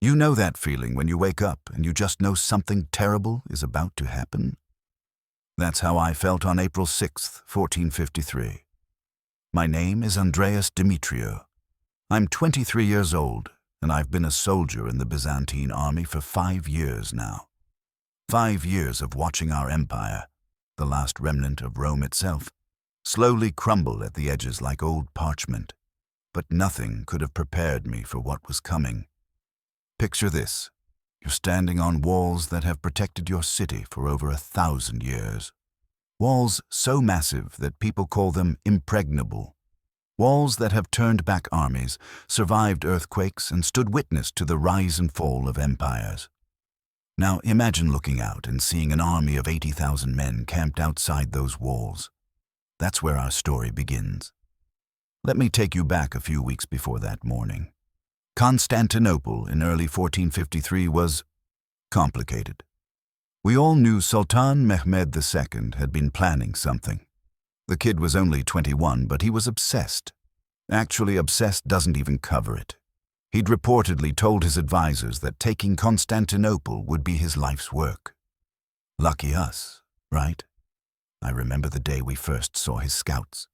You know that feeling when you wake up and you just know something terrible is about to happen? That's how I felt on April 6th, 1453. My name is Andreas Dimitriou. I'm 23 years old, and I've been a soldier in the Byzantine army for 5 years now. 5 years of watching our empire, the last remnant of Rome itself, slowly crumble at the edges like old parchment. But nothing could have prepared me for what was coming. Picture this. You're standing on walls that have protected your city for over 1,000 years. Walls so massive that people call them impregnable. Walls that have turned back armies, survived earthquakes, and stood witness to the rise and fall of empires. Now imagine looking out and seeing an army of 80,000 men camped outside those walls. That's where our story begins. Let me take you back a few weeks before that morning. Constantinople in early 1453 was complicated. We all knew Sultan Mehmed II had been planning something. The kid was only 21, but he was obsessed. Actually, obsessed doesn't even cover it. He'd reportedly told his advisors that taking Constantinople would be his life's work. Lucky us, right? I remember the day we first saw his scouts.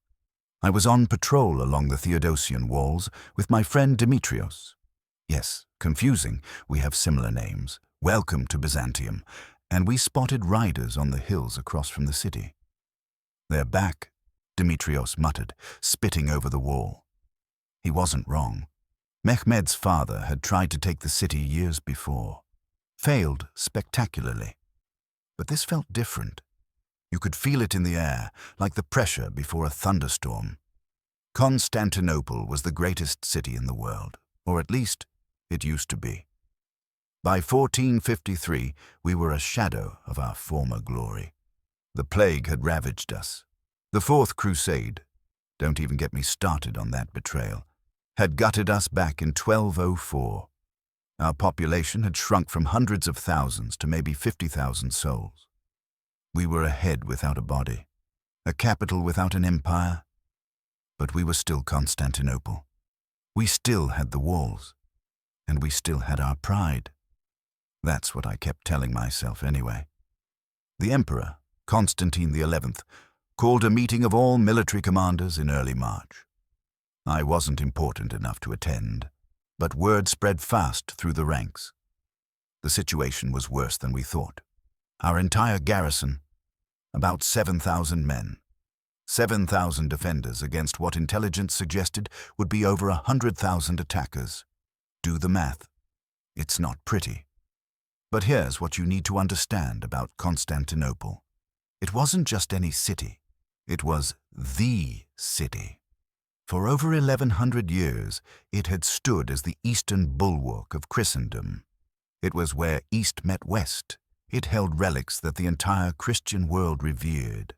I was on patrol along the Theodosian Walls with my friend Dimitrios. Yes, confusing, we have similar names. Welcome to Byzantium. And we spotted riders on the hills across from the city. "They're back," Dimitrios muttered, spitting over the wall. He wasn't wrong. Mehmed's father had tried to take the city years before. Failed spectacularly. But this felt different. You could feel it in the air, like the pressure before a thunderstorm. Constantinople was the greatest city in the world, or at least it used to be. By 1453, we were a shadow of our former glory. The plague had ravaged us. The Fourth Crusade, don't even get me started on that betrayal, had gutted us back in 1204. Our population had shrunk from hundreds of thousands to maybe 50,000 souls. We were a head without a body, a capital without an empire, but we were still Constantinople. We still had the walls, and we still had our pride. That's what I kept telling myself anyway. The Emperor, Constantine XI, called a meeting of all military commanders in early March. I wasn't important enough to attend, but word spread fast through the ranks. The situation was worse than we thought. Our entire garrison, about 7,000 men, 7,000 defenders against what intelligence suggested would be over 100,000 attackers. Do the math. It's not pretty. But here's what you need to understand about Constantinople. It wasn't just any city. It was the city. For over 1,100 years, it had stood as the eastern bulwark of Christendom. It was where East met West. It held relics that the entire Christian world revered,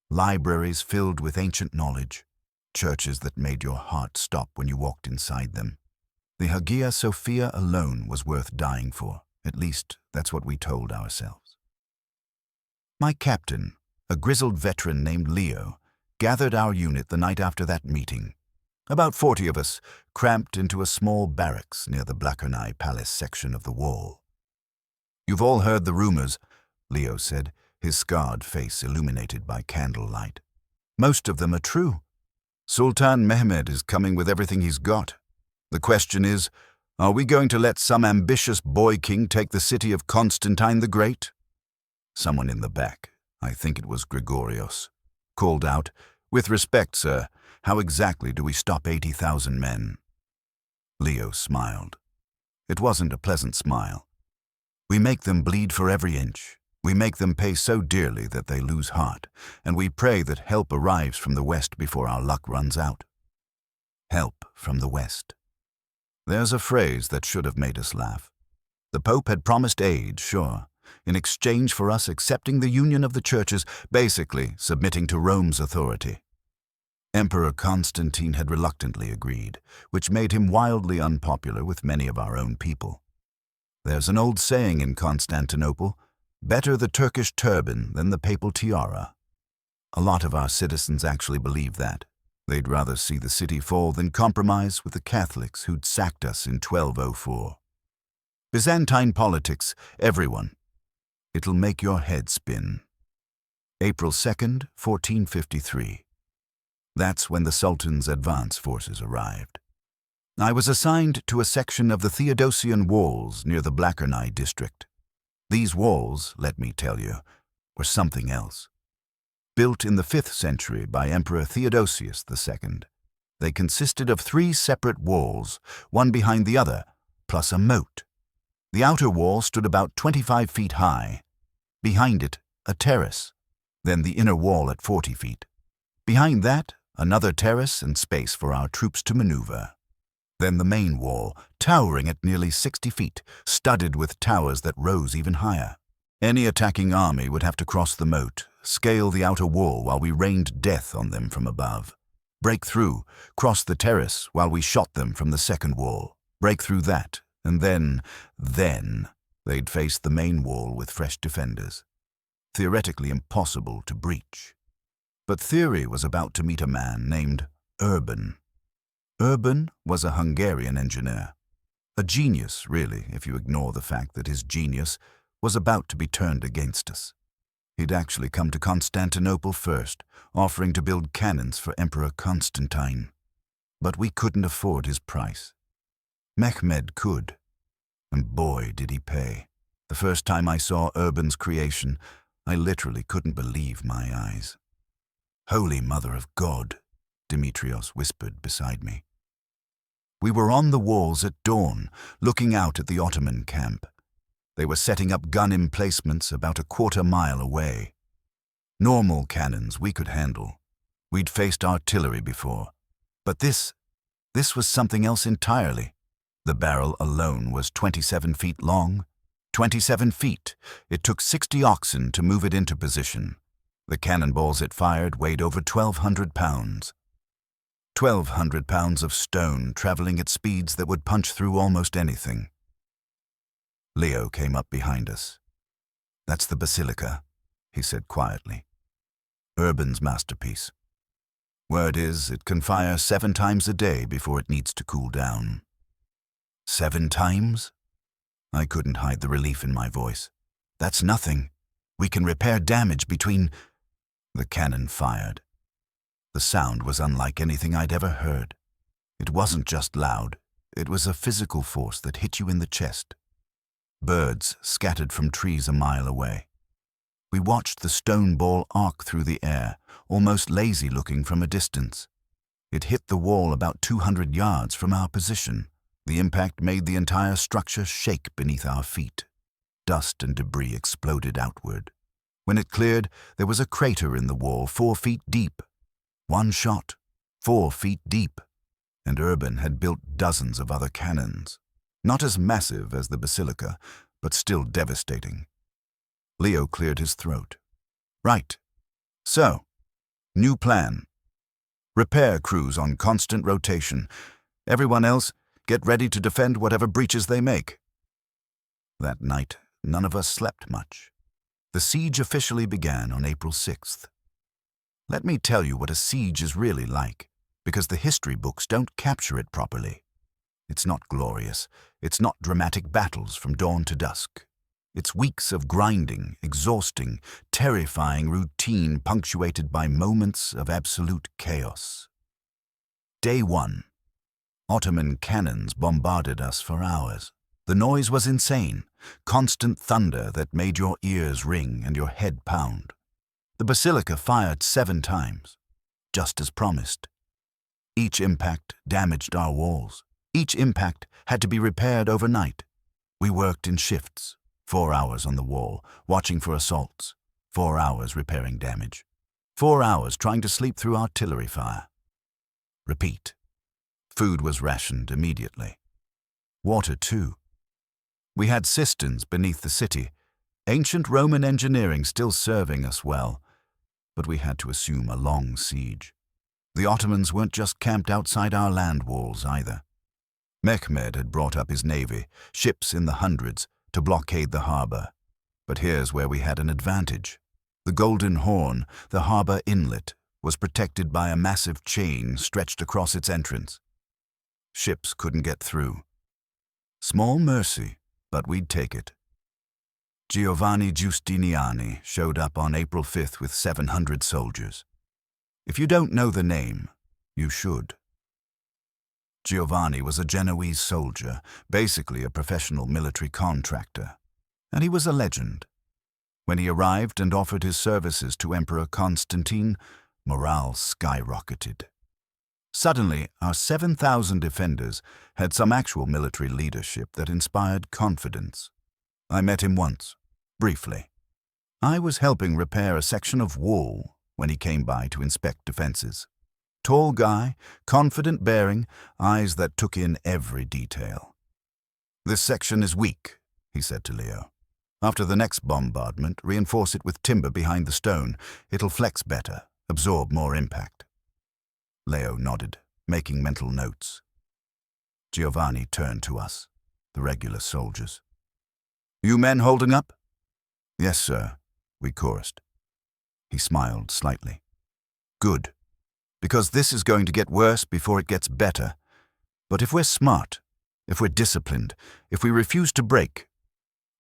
libraries filled with ancient knowledge, churches that made your heart stop when you walked inside them. The Hagia Sophia alone was worth dying for. At least, that's what we told ourselves. My captain, a grizzled veteran named Leo, gathered our unit the night after that meeting. About 40 of us, cramped into a small barracks near the Blackernai Palace section of the wall. "You've all heard the rumors," Leo said, his scarred face illuminated by candlelight. "Most of them are true. Sultan Mehmed is coming with everything he's got. The question is, are we going to let some ambitious boy king take the city of Constantine the Great?" Someone in the back, I think it was Gregorios, called out, "With respect, sir, how exactly do we stop 80,000 men?" Leo smiled. It wasn't a pleasant smile. "We make them bleed for every inch. We make them pay so dearly that they lose heart, and we pray that help arrives from the West before our luck runs out." Help from the West. There's a phrase that should have made us laugh. The Pope had promised aid, sure, in exchange for us accepting the union of the churches, basically submitting to Rome's authority. Emperor Constantine had reluctantly agreed, which made him wildly unpopular with many of our own people. There's an old saying in Constantinople, "Better the Turkish turban than the papal tiara." A lot of our citizens actually believe that. They'd rather see the city fall than compromise with the Catholics who'd sacked us in 1204. Byzantine politics, everyone. It'll make your head spin. April 2nd, 1453. That's when the Sultan's advance forces arrived. I was assigned to a section of the Theodosian Walls near the Blackernai district. These walls, let me tell you, were something else. Built in the 5th century by Emperor Theodosius II, they consisted of 3 separate walls, one behind the other, plus a moat. The outer wall stood about 25 feet high. Behind it, a terrace, then the inner wall at 40 feet. Behind that, another terrace and space for our troops to maneuver. Then the main wall, towering at nearly 60 feet, studded with towers that rose even higher. Any attacking army would have to cross the moat, scale the outer wall while we rained death on them from above. Break through, cross the terrace while we shot them from the second wall. Break through that, and then they'd face the main wall with fresh defenders. Theoretically impossible to breach. But theory was about to meet a man named Urban. Urban was a Hungarian engineer. A genius, really, if you ignore the fact that his genius was about to be turned against us. He'd actually come to Constantinople first, offering to build cannons for Emperor Constantine. But we couldn't afford his price. Mehmed could. And boy, did he pay. The first time I saw Urban's creation, I literally couldn't believe my eyes. "Holy Mother of God," Dimitrios whispered beside me. We were on the walls at dawn, looking out at the Ottoman camp. They were setting up gun emplacements about a quarter-mile away. Normal cannons we could handle. We'd faced artillery before. But this was something else entirely. The barrel alone was 27 feet long. 27 feet. It took 60 oxen to move it into position. The cannonballs it fired weighed over 1,200 pounds. 1,200 pounds of stone traveling at speeds that would punch through almost anything. Leo came up behind us. "That's the Basilica," he said quietly. "Urban's masterpiece. Word is, it can fire 7 times a day before it needs to cool down." 7 times? I couldn't hide the relief in my voice. "That's nothing. We can repair damage between—" The cannon fired. The sound was unlike anything I'd ever heard. It wasn't just loud. It was a physical force that hit you in the chest. Birds scattered from trees a mile away. We watched the stone ball arc through the air, almost lazy-looking from a distance. It hit the wall about 200 yards from our position. The impact made the entire structure shake beneath our feet. Dust and debris exploded outward. When it cleared, there was a crater in the wall 4 feet deep. One shot, 4 feet deep. And Urban had built dozens of other cannons. Not as massive as the Basilica, but still devastating. Leo cleared his throat. "Right. So, new plan. Repair crews on constant rotation. Everyone else, get ready to defend whatever breaches they make." That night, none of us slept much. The siege officially began on April 6th. Let me tell you what a siege is really like, because the history books don't capture it properly. It's not glorious. It's not dramatic battles from dawn to dusk. It's weeks of grinding, exhausting, terrifying routine punctuated by moments of absolute chaos. Day 1. Ottoman cannons bombarded us for hours. The noise was insane, constant thunder that made your ears ring and your head pound. The Basilica fired 7 times, just as promised. Each impact damaged our walls. Each impact had to be repaired overnight. We worked in shifts, 4 hours on the wall, watching for assaults, 4 hours repairing damage, 4 hours trying to sleep through artillery fire. Repeat. Food was rationed immediately. Water, too. We had cisterns beneath the city, ancient Roman engineering still serving us well, but we had to assume a long siege. The Ottomans weren't just camped outside our land walls either. Mehmed had brought up his navy, ships in the hundreds, to blockade the harbor. But here's where we had an advantage. The Golden Horn, the harbor inlet, was protected by a massive chain stretched across its entrance. Ships couldn't get through. Small mercy, but we'd take it. Giovanni Giustiniani showed up on April 5th with 700 soldiers. If you don't know the name, you should. Giovanni was a Genoese soldier, basically a professional military contractor, and he was a legend. When he arrived and offered his services to Emperor Constantine, morale skyrocketed. Suddenly, our 7,000 defenders had some actual military leadership that inspired confidence. I met him once, briefly. I was helping repair a section of wall when he came by to inspect defenses. Tall guy, confident bearing, eyes that took in every detail. "This section is weak," he said to Leo. "After the next bombardment, reinforce it with timber behind the stone. It'll flex better, absorb more impact." Leo nodded, making mental notes. Giovanni turned to us, the regular soldiers. "You men holding up?" "Yes, sir," we chorused. He smiled slightly. "Good, because this is going to get worse before it gets better. But if we're smart, if we're disciplined, if we refuse to break,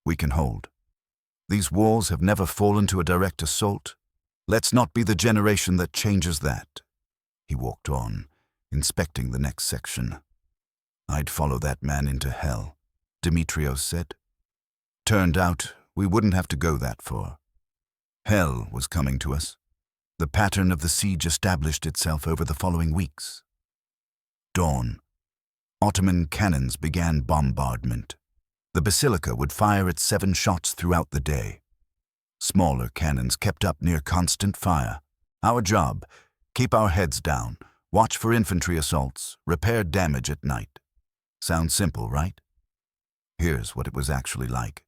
we can hold. These walls have never fallen to a direct assault. Let's not be the generation that changes that." He walked on, inspecting the next section. "I'd follow that man into hell," Dimitriou said. Turned out we wouldn't have to go that far. Hell was coming to us. The pattern of the siege established itself over the following weeks. Dawn. Ottoman cannons began bombardment. The Basilica would fire its 7 shots throughout the day. Smaller cannons kept up near constant fire. Our job: keep our heads down, watch for infantry assaults, repair damage at night. Sounds simple, right? Here's what it was actually like.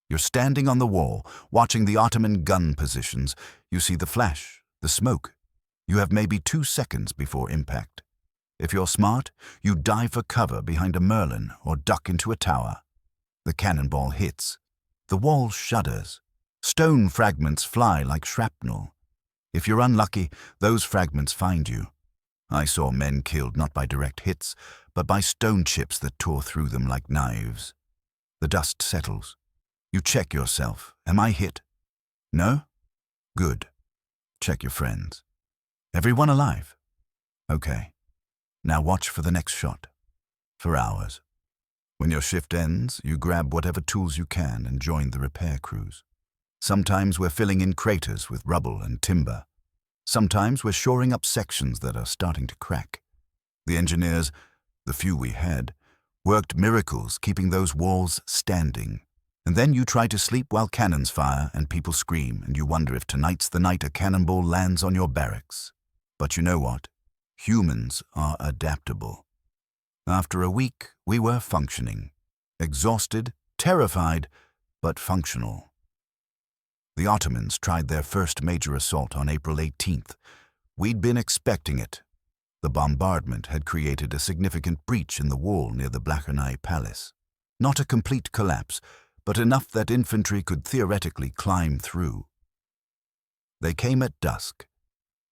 You're standing on the wall, watching the Ottoman gun positions. You see the flash, the smoke. You have maybe 2 seconds before impact. If you're smart, you dive for cover behind a merlin or duck into a tower. The cannonball hits. The wall shudders. Stone fragments fly like shrapnel. If you're unlucky, those fragments find you. I saw men killed not by direct hits, but by stone chips that tore through them like knives. The dust settles. You check yourself. Am I hit? No? Good. Check your friends. Everyone alive? Okay. Now watch for the next shot. For hours. When your shift ends, you grab whatever tools you can and join the repair crews. Sometimes we're filling in craters with rubble and timber. Sometimes we're shoring up sections that are starting to crack. The engineers, the few we had, worked miracles keeping those walls standing. And then you try to sleep while cannons fire and people scream, and you wonder if tonight's the night a cannonball lands on your barracks. But you know what? Humans are adaptable. After a week, we were functioning. Exhausted, terrified, but functional. The Ottomans tried their first major assault on April 18th. We'd been expecting it. The bombardment had created a significant breach in the wall near the Blachernai Palace. Not a complete collapse, but enough that infantry could theoretically climb through. They came at dusk.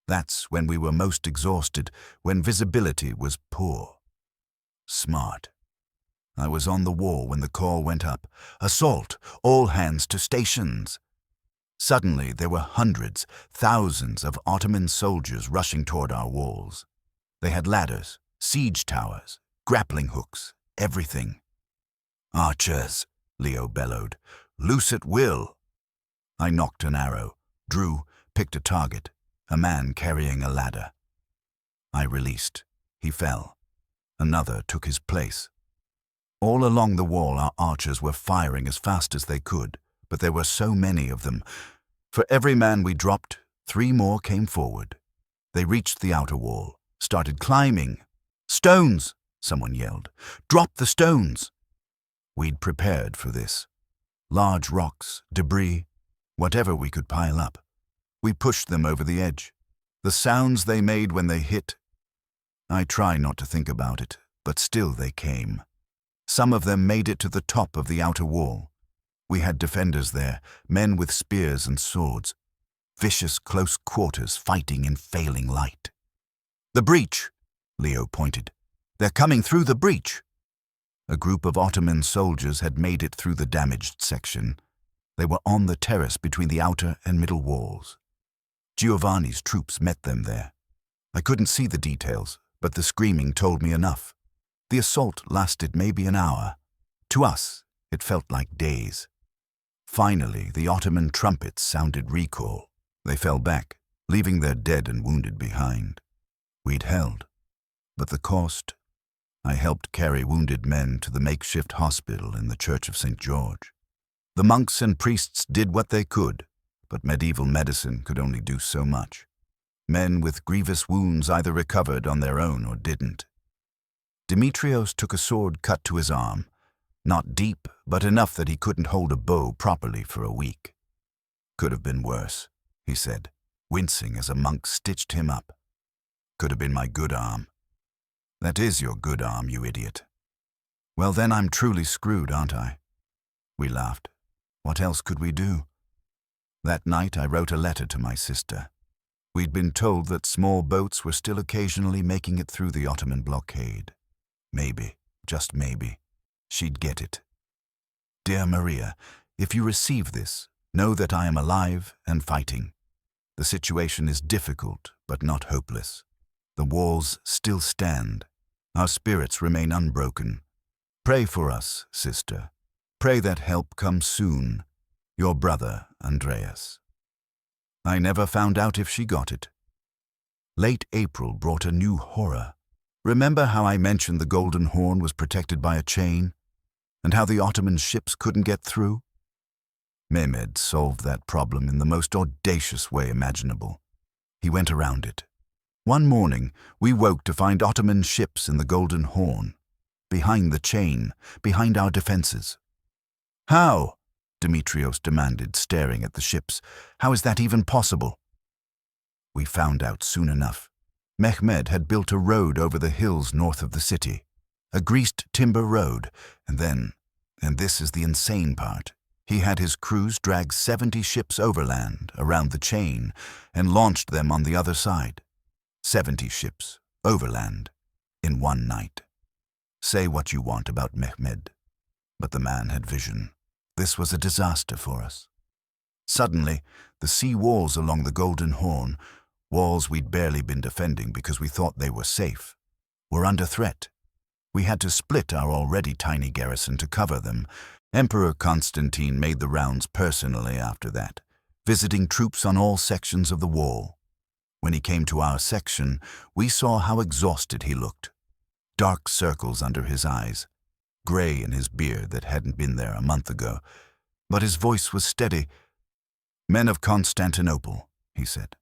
That's when we were most exhausted, when visibility was poor. Smart. I was on the wall when the call went up. Assault! All hands to stations! Suddenly, there were hundreds, thousands of Ottoman soldiers rushing toward our walls. They had ladders, siege towers, grappling hooks, everything. "Archers!" Leo bellowed. "Loose at will!" I knocked an arrow, drew, picked a target, a man carrying a ladder. I released. He fell. Another took his place. All along the wall our archers were firing as fast as they could, but there were so many of them. For every man we dropped, 3 more came forward. They reached the outer wall, started climbing. "Stones!" someone yelled. "Drop the stones!" We'd prepared for this. Large rocks, debris, whatever we could pile up. We pushed them over the edge. The sounds they made when they hit. I try not to think about it, but still they came. Some of them made it to the top of the outer wall. We had defenders there, men with spears and swords. Vicious close quarters fighting in failing light. "The breach!" Leo pointed. "They're coming through the breach!" A group of Ottoman soldiers had made it through the damaged section. They were on the terrace between the outer and middle walls. Giovanni's troops met them there. I couldn't see the details, but the screaming told me enough. The assault lasted maybe an hour. To us, it felt like days. Finally, the Ottoman trumpets sounded recall. They fell back, leaving their dead and wounded behind. We'd held, but the cost? I helped carry wounded men to the makeshift hospital in the Church of St. George. The monks and priests did what they could, but medieval medicine could only do so much. Men with grievous wounds either recovered on their own or didn't. Dimitrios took a sword cut to his arm, not deep, but enough that he couldn't hold a bow properly for a week. Could have been worse, he said, wincing as a monk stitched him up. Could have been my good arm. That is your good arm, you idiot. Well, then I'm truly screwed, aren't I? We laughed. What else could we do? That night I wrote a letter to my sister. We'd been told that small boats were still occasionally making it through the Ottoman blockade. Maybe, just maybe, she'd get it. Dear Maria, if you receive this, know that I am alive and fighting. The situation is difficult, but not hopeless. The walls still stand. Our spirits remain unbroken. Pray for us, sister. Pray that help comes soon. Your brother, Andreas. I never found out if she got it. Late April brought a new horror. Remember how I mentioned the Golden Horn was protected by a chain, and how the Ottoman ships couldn't get through? Mehmed solved that problem in the most audacious way imaginable. He went around it. One morning, we woke to find Ottoman ships in the Golden Horn, behind the chain, behind our defenses. How? Dimitrios demanded, staring at the ships. How is that even possible? We found out soon enough. Mehmed had built a road over the hills north of the city, a greased timber road, and then, and this is the insane part, he had his crews drag 70 ships overland around the chain and launched them on the other side. 70 ships, overland, in one night. Say what you want about Mehmed, but the man had vision. This was a disaster for us. Suddenly, the sea walls along the Golden Horn, walls we'd barely been defending because we thought they were safe, were under threat. We had to split our already tiny garrison to cover them. Emperor Constantine made the rounds personally after that, visiting troops on all sections of the wall. When he came to our section, we saw how exhausted he looked. Dark circles under his eyes, gray in his beard that hadn't been there a month ago, but his voice was steady. Men of Constantinople, he said,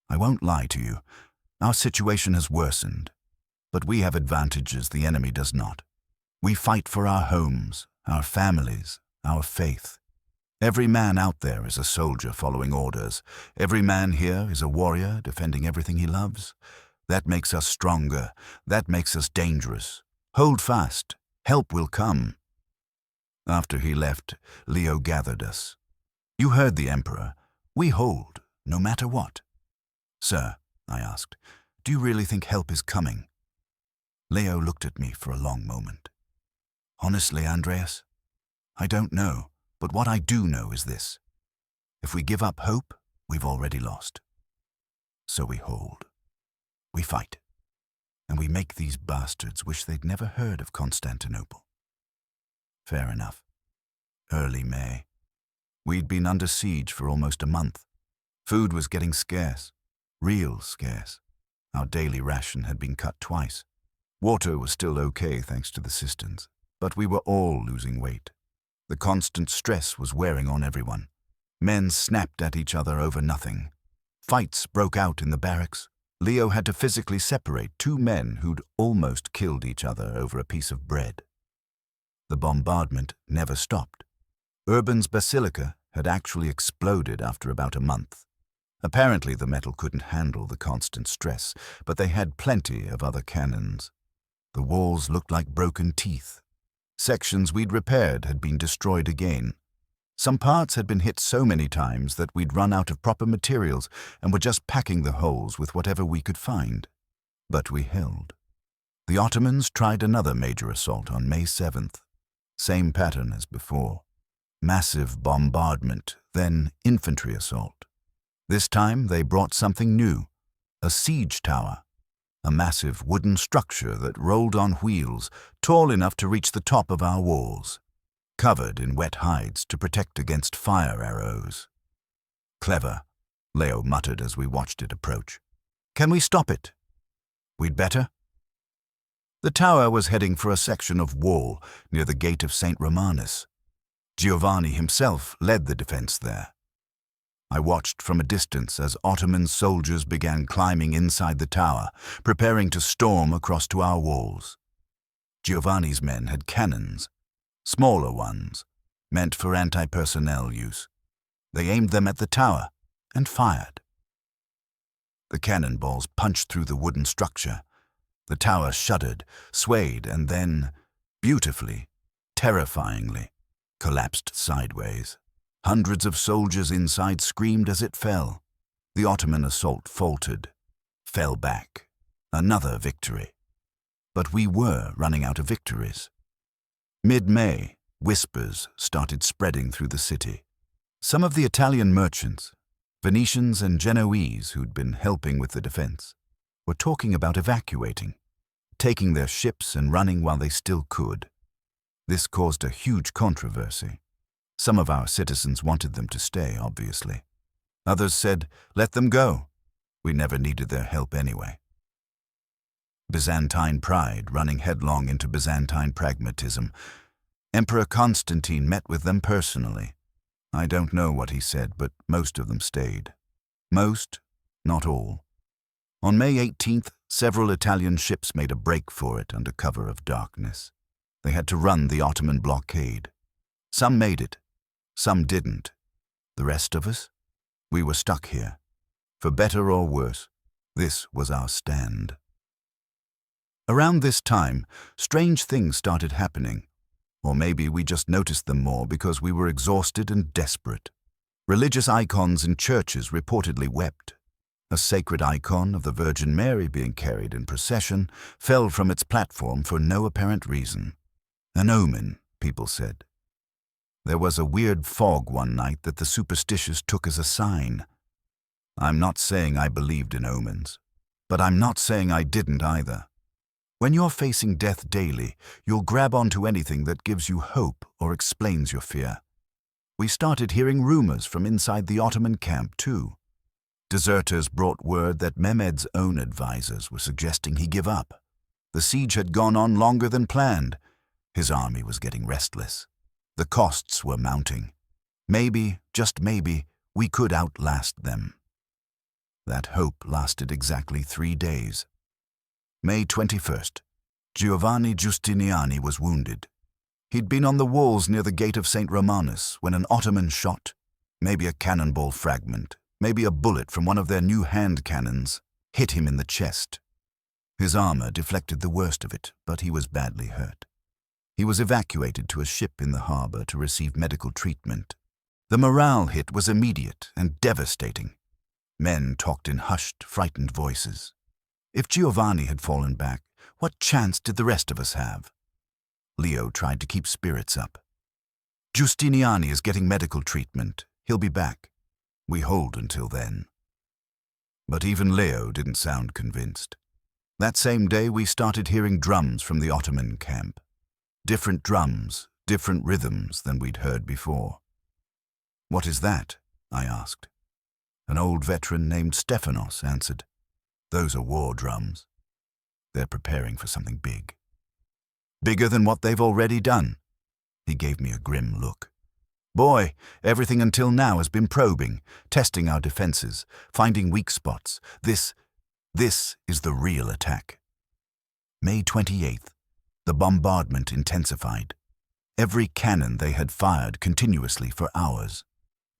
I won't lie to you. Our situation has worsened, but we have advantages the enemy does not. We fight for our homes, our families, our faith. Every man out there is a soldier following orders. Every man here is a warrior defending everything he loves. That makes us stronger. That makes us dangerous. Hold fast. Help will come. After he left, Leo gathered us. You heard the emperor. We hold, no matter what. Sir, I asked, do you really think help is coming? Leo looked at me for a long moment. Honestly, Andreas, I don't know, but what I do know is this. If we give up hope, we've already lost. So we hold. We fight. And we make these bastards wish they'd never heard of Constantinople. Fair enough. Early May. We'd been under siege for almost a month. Food was getting scarce. Real scarce. Our daily ration had been cut twice. Water was still okay thanks to the cisterns, but we were all losing weight. The constant stress was wearing on everyone. Men snapped at each other over nothing. Fights broke out in the barracks. Leo had to physically separate two men who'd almost killed each other over a piece of bread. The bombardment never stopped. Urban's Basilica had actually exploded after about a month. Apparently the metal couldn't handle the constant stress, but they had plenty of other cannons. The walls looked like broken teeth. Sections we'd repaired had been destroyed again. Some parts had been hit so many times that we'd run out of proper materials and were just packing the holes with whatever we could find. But we held. The Ottomans tried another major assault on May 7th. Same pattern as before. Massive bombardment, then infantry assault. This time they brought something new, a siege tower, a massive wooden structure that rolled on wheels, tall enough to reach the top of our walls, covered in wet hides to protect against fire arrows. Clever, Leo muttered as we watched it approach. Can we stop it? We'd better. The tower was heading for a section of wall near the gate of St. Romanus. Giovanni himself led the defense there. I watched from a distance as Ottoman soldiers began climbing inside the tower, preparing to storm across to our walls. Giovanni's men had cannons, smaller ones, meant for anti-personnel use. They aimed them at the tower and fired. The cannonballs punched through the wooden structure. The tower shuddered, swayed, and then, beautifully, terrifyingly, collapsed sideways. Hundreds of soldiers inside screamed as it fell. The Ottoman assault faltered, fell back. Another victory. But we were running out of victories. Mid-May, whispers started spreading through the city. Some of the Italian merchants, Venetians and Genoese who'd been helping with the defense, were talking about evacuating, taking their ships and running while they still could. This caused a huge controversy. Some of our citizens wanted them to stay, obviously. Others said, let them go. We never needed their help anyway. Byzantine pride running headlong into Byzantine pragmatism. Emperor Constantine met with them personally. I don't know what he said, but most of them stayed. Most, not all. On May 18th, several Italian ships made a break for it under cover of darkness. They had to run the Ottoman blockade. Some made it, some didn't. The rest of us? We were stuck here. For better or worse, this was our stand. Around this time, strange things started happening. Or maybe we just noticed them more because we were exhausted and desperate. Religious icons in churches reportedly wept. A sacred icon of the Virgin Mary being carried in procession fell from its platform for no apparent reason. An omen, people said. There was a weird fog one night that the superstitious took as a sign. I'm not saying I believed in omens, but I'm not saying I didn't either. When you're facing death daily, you'll grab onto anything that gives you hope or explains your fear. We started hearing rumors from inside the Ottoman camp, too. Deserters brought word that Mehmed's own advisors were suggesting he give up. The siege had gone on longer than planned. His army was getting restless. The costs were mounting. Maybe, just maybe, we could outlast them. That hope lasted exactly 3 days. May 21st, Giovanni Giustiniani was wounded. He'd been on the walls near the gate of St. Romanus when an Ottoman shot, maybe a cannonball fragment, maybe a bullet from one of their new hand cannons, hit him in the chest. His armor deflected the worst of it, but he was badly hurt. He was evacuated to a ship in the harbor to receive medical treatment. The morale hit was immediate and devastating. Men talked in hushed, frightened voices. If Giovanni had fallen back, what chance did the rest of us have? Leo tried to keep spirits up. Giustiniani is getting medical treatment. He'll be back. We hold until then. But even Leo didn't sound convinced. That same day we started hearing drums from the Ottoman camp. Different drums, different rhythms than we'd heard before. What is that? I asked. An old veteran named Stephanos answered. Those are war drums. They're preparing for something big. Bigger than what they've already done. He gave me a grim look. Boy, everything until now has been probing, testing our defenses, finding weak spots. This is the real attack. May 28th, the bombardment intensified. Every cannon they had fired continuously for hours.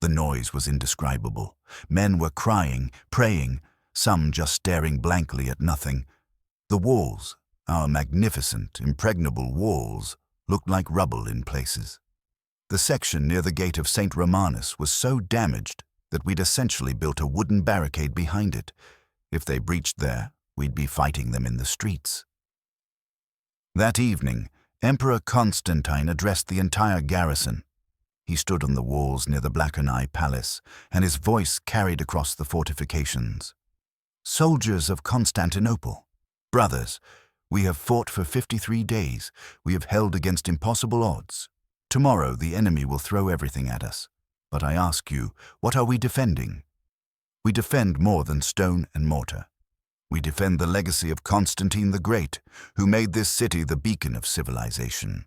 The noise was indescribable. Men were crying, praying, some just staring blankly at nothing. The walls, our magnificent, impregnable walls, looked like rubble in places. The section near the gate of St. Romanus was so damaged that we'd essentially built a wooden barricade behind it. If they breached there, we'd be fighting them in the streets. That evening, Emperor Constantine addressed the entire garrison. He stood on the walls near the Black-and-Eye Palace, and his voice carried across the fortifications. "Soldiers of Constantinople, brothers, we have fought for 53 days. We have held against impossible odds. Tomorrow the enemy will throw everything at us. But I ask you, what are we defending? We defend more than stone and mortar. We defend the legacy of Constantine the Great, who made this city the beacon of civilization.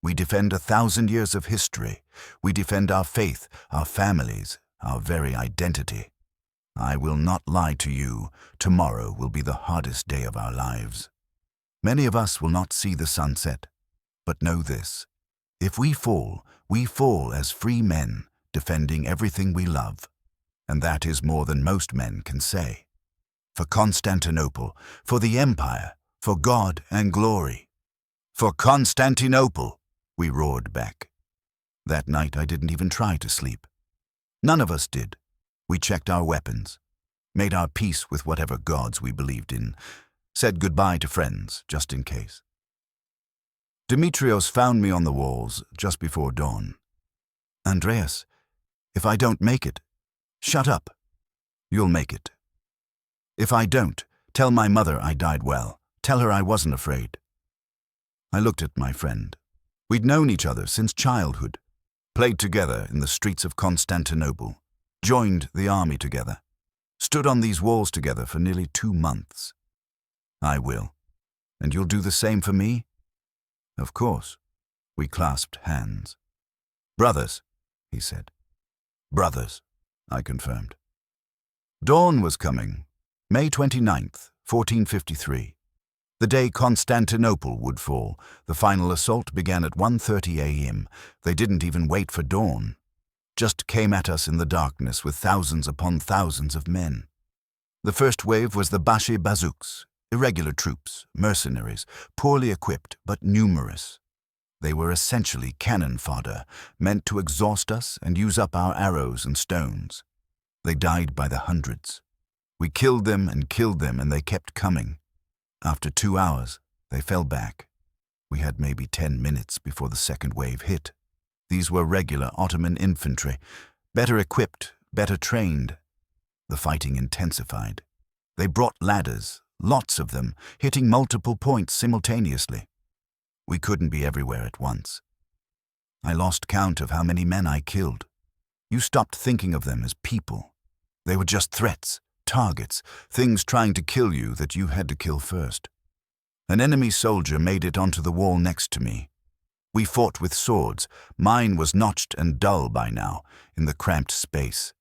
We defend 1,000 years of history. We defend our faith, our families, our very identity. I will not lie to you. Tomorrow will be the hardest day of our lives. Many of us will not see the sunset. But know this: if we fall as free men, defending everything we love. And that is more than most men can say. For Constantinople, for the empire, for God and glory. For Constantinople, we roared back. That night I didn't even try to sleep. None of us did. We checked our weapons, made our peace with whatever gods we believed in, said goodbye to friends, just in case. Dimitrios found me on the walls just before dawn. "Andreas, if I don't make it, shut up. You'll make it. If I don't, tell my mother I died well. Tell her I wasn't afraid." I looked at my friend. We'd known each other since childhood, played together in the streets of Constantinople, joined the army together, stood on these walls together for nearly 2 months. "I will. And you'll do the same for me?" "Of course." We clasped hands. "Brothers," he said. "Brothers," I confirmed. Dawn was coming, May 29th, 1453. The day Constantinople would fall. The final assault began at 1:30 a.m. They didn't even wait for dawn. Just came at us in the darkness with thousands upon thousands of men. The first wave was the Bashi-bazouks, irregular troops, mercenaries, poorly equipped but numerous. They were essentially cannon fodder, meant to exhaust us and use up our arrows and stones. They died by the hundreds. We killed them, and they kept coming. After 2 hours, they fell back. We had maybe 10 minutes before the second wave hit. These were regular Ottoman infantry, better equipped, better trained. The fighting intensified. They brought ladders, lots of them, hitting multiple points simultaneously. We couldn't be everywhere at once. I lost count of how many men I killed. You stopped thinking of them as people. They were just threats, targets, things trying to kill you that you had to kill first. An enemy soldier made it onto the wall next to me. We fought with swords. Mine was notched and dull by now, in the cramped space.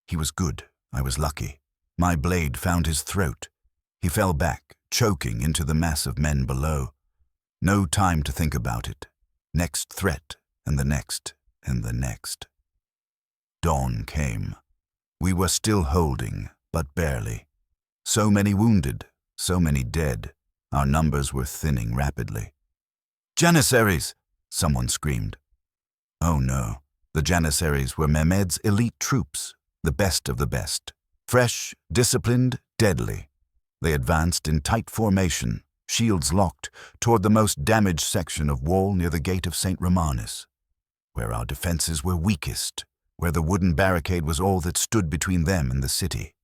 He was good. I was lucky. My blade found his throat. He fell back, choking into the mass of men below. No time to think about it. Next threat, and the next, and the next. Dawn came. We were still holding, but barely. So many wounded, so many dead. Our numbers were thinning rapidly. "Janissaries!" someone screamed. Oh no, the Janissaries were Mehmed's elite troops, the best of the best. Fresh, disciplined, deadly. They advanced in tight formation, shields locked, toward the most damaged section of wall near the gate of St. Romanus, where our defenses were weakest, where the wooden barricade was all that stood between them and the city.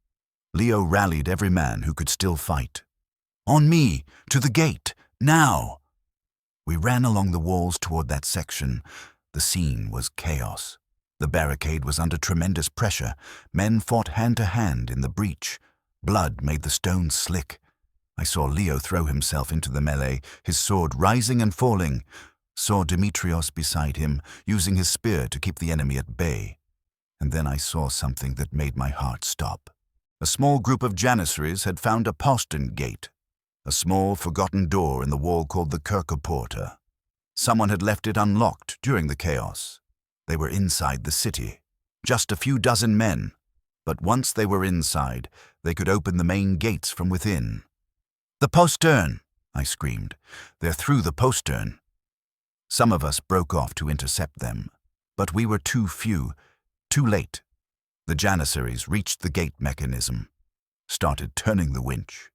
Leo rallied every man who could still fight. "On me! To the gate! Now!" We ran along the walls toward that section. The scene was chaos. The barricade was under tremendous pressure. Men fought hand to hand in the breach. Blood made the stones slick. I saw Leo throw himself into the melee, his sword rising and falling. Saw Dimitrios beside him, using his spear to keep the enemy at bay. And then I saw something that made my heart stop. A small group of Janissaries had found a postern gate, a small, forgotten door in the wall called the Kerkoporta. Someone had left it unlocked during the chaos. They were inside the city, just a few dozen men, but once they were inside, they could open the main gates from within. "The postern!" I screamed. "They're through the postern." Some of us broke off to intercept them, but we were too few, too late. The Janissaries reached the gate mechanism, started turning the winch.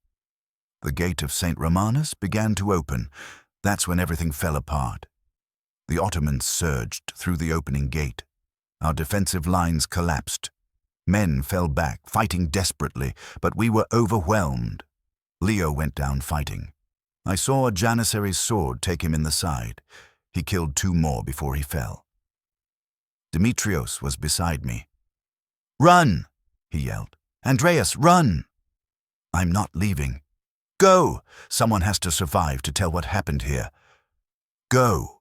The gate of St. Romanus began to open. That's when everything fell apart. The Ottomans surged through the opening gate. Our defensive lines collapsed. Men fell back, fighting desperately, but we were overwhelmed. Leo went down fighting. I saw a Janissary's sword take him in the side. He killed 2 more before he fell. Dimitrios was beside me. "Run!" he yelled. "Andreas, run!" "I'm not leaving." "Go! Someone has to survive to tell what happened here." "Go!"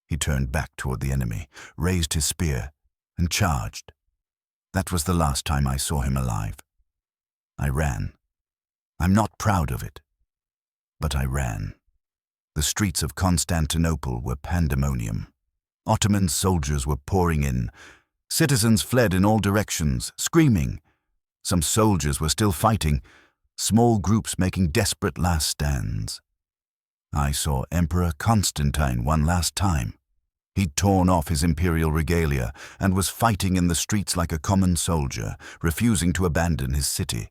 He turned back toward the enemy, raised his spear, and charged. That was the last time I saw him alive. I ran. I'm not proud of it, but I ran. The streets of Constantinople were pandemonium. Ottoman soldiers were pouring in. Citizens fled in all directions, screaming. Some soldiers were still fighting, small groups making desperate last stands. I saw Emperor Constantine one last time. He'd torn off his imperial regalia and was fighting in the streets like a common soldier, refusing to abandon his city.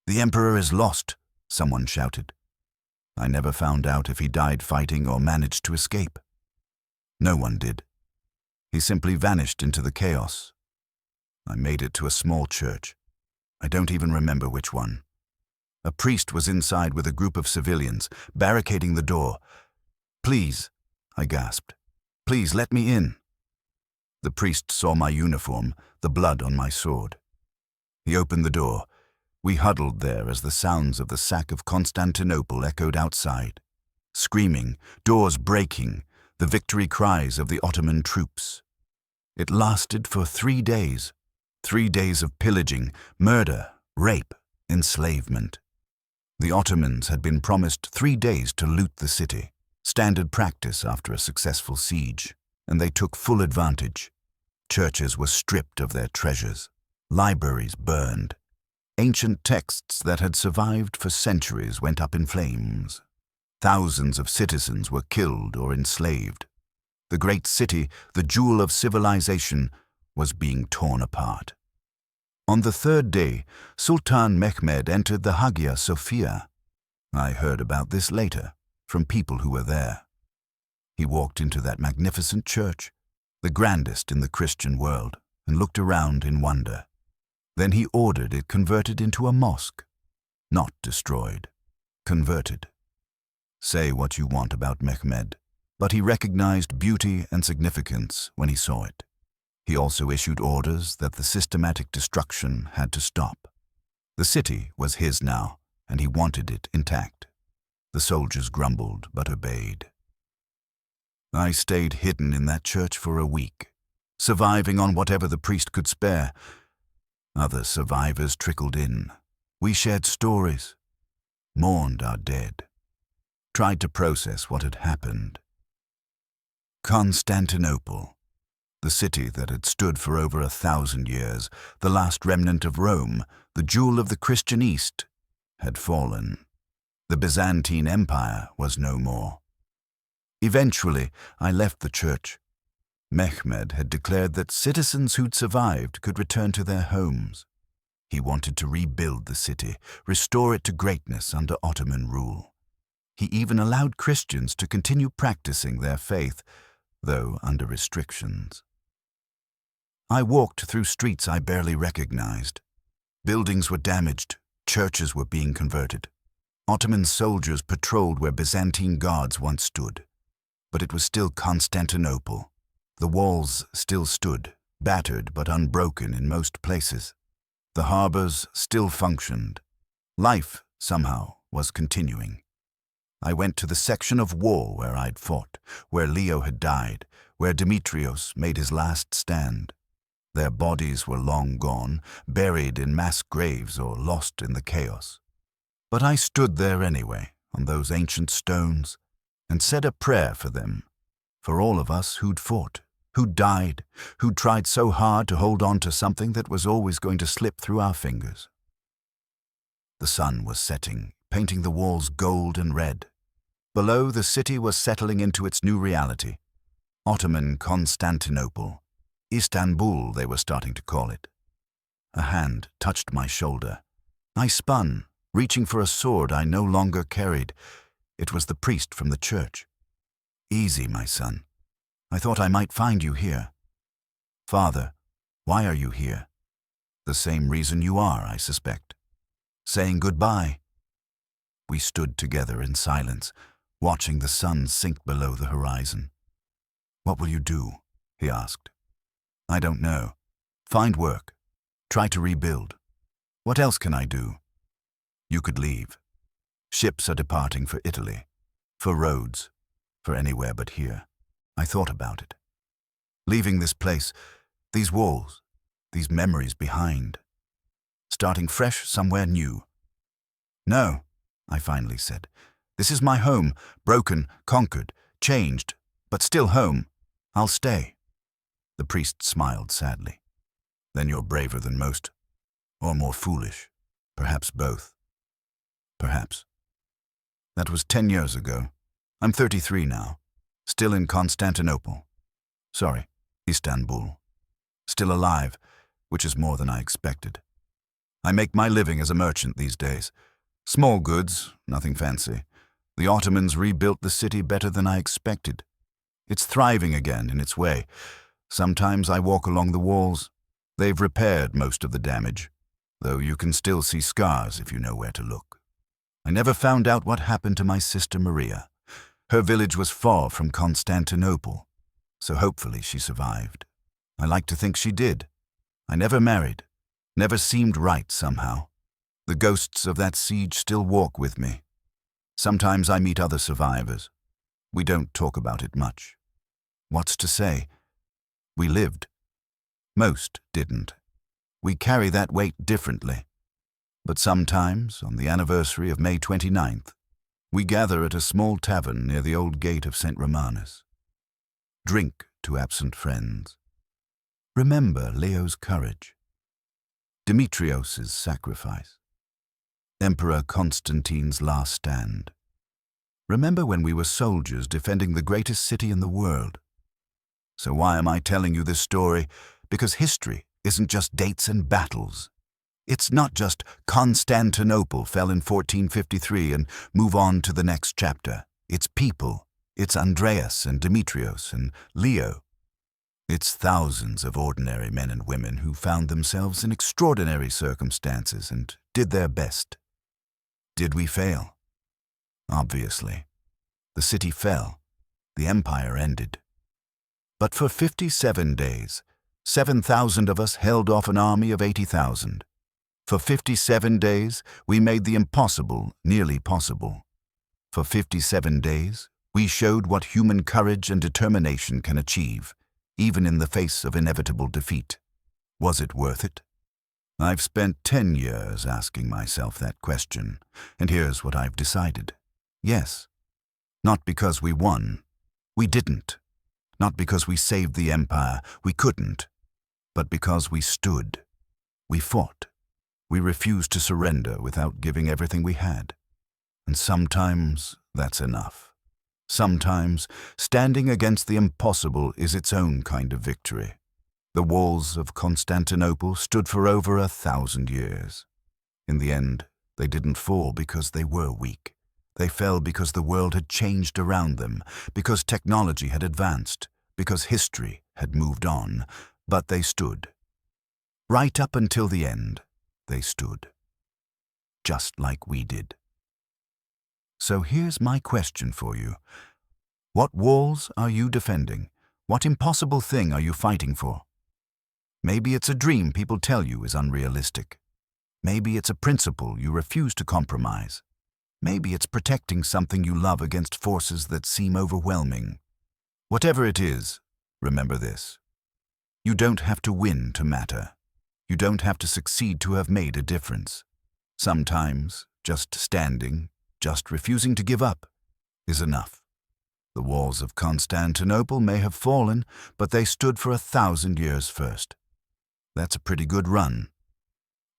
"The emperor is lost," someone shouted. I never found out if he died fighting or managed to escape. No one did. He simply vanished into the chaos. I made it to a small church. I don't even remember which one. A priest was inside with a group of civilians, barricading the door. "Please," I gasped. "Please let me in." The priest saw my uniform, the blood on my sword. He opened the door. We huddled there as the sounds of the sack of Constantinople echoed outside. Screaming, doors breaking, the victory cries of the Ottoman troops. It lasted for 3 days. 3 days of pillaging, murder, rape, enslavement. The Ottomans had been promised 3 days to loot the city, standard practice after a successful siege, and they took full advantage. Churches were stripped of their treasures, libraries burned. Ancient texts that had survived for centuries went up in flames. Thousands of citizens were killed or enslaved. The great city, the jewel of civilization, was being torn apart. On the 3rd day, Sultan Mehmed entered the Hagia Sophia. I heard about this later, from people who were there. He walked into that magnificent church, the grandest in the Christian world, and looked around in wonder. Then he ordered it converted into a mosque. Not destroyed, converted. Say what you want about Mehmed, but he recognized beauty and significance when he saw it. He also issued orders that the systematic destruction had to stop. The city was his now, and he wanted it intact. The soldiers grumbled but obeyed. I stayed hidden in that church for a week, surviving on whatever the priest could spare. Other survivors trickled in. We shared stories, mourned our dead, tried to process what had happened. Constantinople, the city that had stood for over 1,000 years, the last remnant of Rome, the jewel of the Christian East, had fallen. The Byzantine Empire was no more. Eventually, I left the church. Mehmed had declared that citizens who'd survived could return to their homes. He wanted to rebuild the city, restore it to greatness under Ottoman rule. He even allowed Christians to continue practicing their faith, though under restrictions. I walked through streets I barely recognized. Buildings were damaged, churches were being converted. Ottoman soldiers patrolled where Byzantine guards once stood. But it was still Constantinople. The walls still stood, battered but unbroken in most places. The harbors still functioned. Life, somehow, was continuing. I went to the section of war where I'd fought, where Leo had died, where Dimitrios made his last stand. Their bodies were long gone, buried in mass graves or lost in the chaos. But I stood there anyway, on those ancient stones, and said a prayer for them, for all of us who'd fought, who'd died, who'd tried so hard to hold on to something that was always going to slip through our fingers. The sun was setting, painting the walls gold and red. Below, the city was settling into its new reality. Ottoman Constantinople. Istanbul, they were starting to call it. A hand touched my shoulder. I spun, reaching for a sword I no longer carried. It was the priest from the church. "Easy, my son. I thought I might find you here." "Father, why are you here?" "The same reason you are, I suspect. Saying goodbye." We stood together in silence, watching the sun sink below the horizon. "What will you do?" he asked. "I don't know. Find work. Try to rebuild. What else can I do?" "You could leave. Ships are departing for Italy, for Rhodes, for anywhere but here." I thought about it. Leaving this place, these walls, these memories behind. Starting fresh somewhere new. "No," I finally said. "This is my home, broken, conquered, changed, but still home. I'll stay." The priest smiled sadly. "Then you're braver than most, or more foolish, perhaps both." Perhaps. That was 10 years ago. I'm 33 now, still in Constantinople. Sorry, Istanbul. Still alive, which is more than I expected. I make my living as a merchant these days. Small goods, nothing fancy. The Ottomans rebuilt the city better than I expected. It's thriving again in its way. Sometimes I walk along the walls. They've repaired most of the damage, though you can still see scars if you know where to look. I never found out what happened to my sister Maria. Her village was far from Constantinople, so hopefully she survived. I like to think she did. I never married, never seemed right somehow. The ghosts of that siege still walk with me. Sometimes I meet other survivors. We don't talk about it much. What's to say? We lived. Most didn't. We carry that weight differently. But sometimes, on the anniversary of May 29th, we gather at a small tavern near the old gate of St. Romanus. Drink to absent friends. Remember Leo's courage. Demetrios' sacrifice. Emperor Constantine's last stand. Remember when we were soldiers defending the greatest city in the world. So why am I telling you this story? Because history isn't just dates and battles. It's not just Constantinople fell in 1453 and move on to the next chapter. It's people. It's Andreas and Dimitrios and Leo. It's thousands of ordinary men and women who found themselves in extraordinary circumstances and did their best. Did we fail? Obviously. The city fell. The empire ended. But for 57 days, 7,000 of us held off an army of 80,000. For 57 days, we made the impossible nearly possible. For 57 days, we showed what human courage and determination can achieve, even in the face of inevitable defeat. Was it worth it? I've spent 10 years asking myself that question, and here's what I've decided. Yes. Not because we won. We didn't. Not because we saved the empire. We couldn't. But because we stood. We fought. We refused to surrender without giving everything we had. And sometimes that's enough. Sometimes standing against the impossible is its own kind of victory. The walls of Constantinople stood for over 1,000 years. In the end, they didn't fall because they were weak. They fell because the world had changed around them, because technology had advanced, because history had moved on. But they stood. Right up until the end, they stood. Just like we did. So here's my question for you. What walls are you defending? What impossible thing are you fighting for? Maybe it's a dream people tell you is unrealistic. Maybe it's a principle you refuse to compromise. Maybe it's protecting something you love against forces that seem overwhelming. Whatever it is, remember this. You don't have to win to matter. You don't have to succeed to have made a difference. Sometimes, just standing, just refusing to give up, is enough. The walls of Constantinople may have fallen, but they stood for 1,000 years first. That's a pretty good run.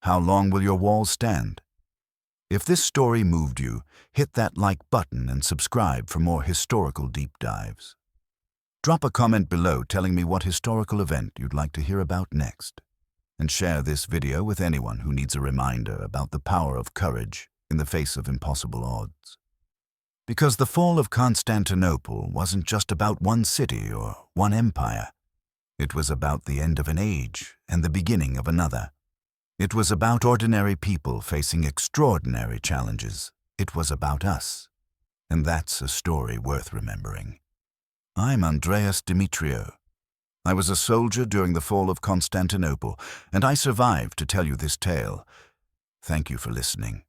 How long will your walls stand? If this story moved you, hit that like button and subscribe for more historical deep dives. Drop a comment below telling me what historical event you'd like to hear about next. And share this video with anyone who needs a reminder about the power of courage in the face of impossible odds. Because the fall of Constantinople wasn't just about one city or one empire. It was about the end of an age and the beginning of another. It was about ordinary people facing extraordinary challenges. It was about us. And that's a story worth remembering. I'm Andreas Dimitriou. I was a soldier during the fall of Constantinople, and I survived to tell you this tale. Thank you for listening.